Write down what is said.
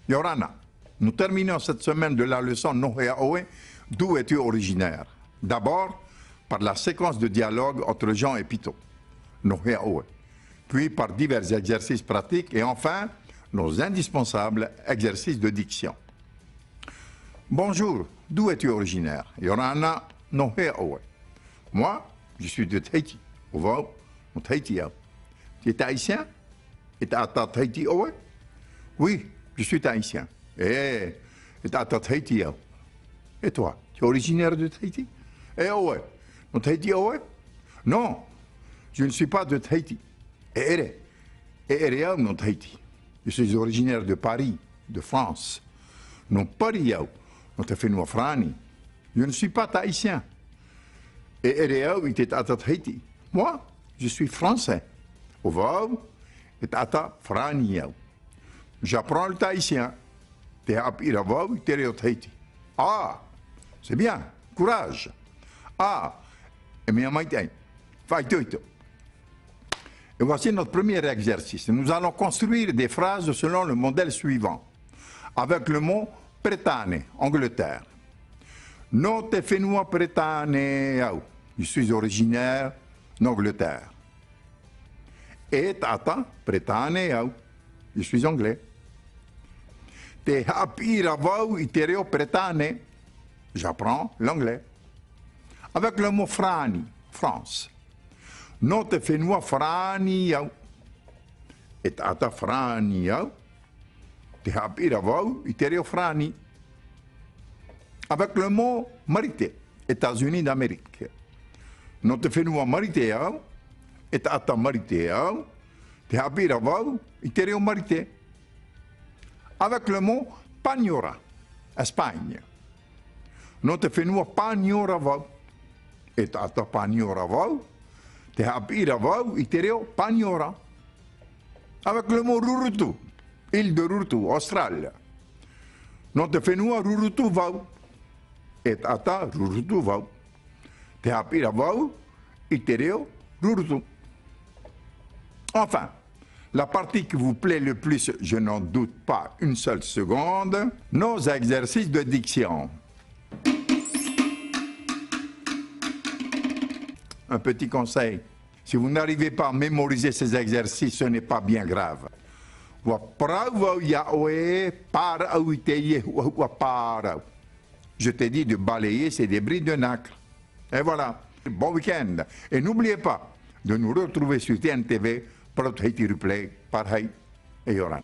Yorana, nous terminons cette semaine de la leçon Nohéaoé, d'où es-tu originaire? D'abord, par la séquence de dialogue entre Jean et Pito, Nohéaoé, puis par divers exercices pratiques et enfin, nos indispensables exercices de diction. Bonjour, d'où es-tu originaire? Yorana, Nohéaoé. Moi, je suis de Tahiti. Au revoir, mon Tahiti. Tu es haïtien? Et tu as Tahiti? Oui, je suis haïtien. Et tu as Tahiti? Et toi, tu es originaire de Tahiti? Eh ouais, mon Tahiti? Non, je ne suis pas de Tahiti. Et mon Tahiti. Je suis originaire de Paris, de France. Non, Paris, non, tu fais nous frani. Je ne suis pas tahitien. Et il est à Tahiti. Moi, je suis français. Au revoir, et à frani. J'apprends le tahitien. Ah, c'est bien, courage. Ah, et bien, et voici notre premier exercice. Nous allons construire des phrases selon le modèle suivant, avec le mot Bretagne, Angleterre. Non te fais-nous Bretagne. Je suis originaire d'Angleterre. Et tata Bretagne. Je suis anglais. Te hapiravau itereo Bretagne. J'apprends l'anglais. Avec le mot frani, France. Non te fais-nous frani. Et tata frani. Te hapiravau itereo frani. Avec le mot marité, États-Unis d'Amérique. Non te fais-nous marité. Et tata marité. Te hapiravau itereo marité. Avec le mot pagnora, Espagne. Non te fais-nous pagnoravau. Et tata pagnoravau. Te hapiravau itereo pagnora. Avec le mot rurutu, île de Rurutu, Australie. Non te fais-nous rurutu vau. Et tata rurutu vau. Te hapiravau itereo rurutu. Enfin, la partie qui vous plaît le plus, je n'en doute pas une seule seconde, nos exercices de diction. Un petit conseil, si vous n'arrivez pas à mémoriser ces exercices, ce n'est pas bien grave. Je t'ai dit de balayer ces débris de nacre. Et voilà, bon week-end. Et n'oubliez pas de nous retrouver sur TNTV pour Tahiti Replay par Hay et Yoran.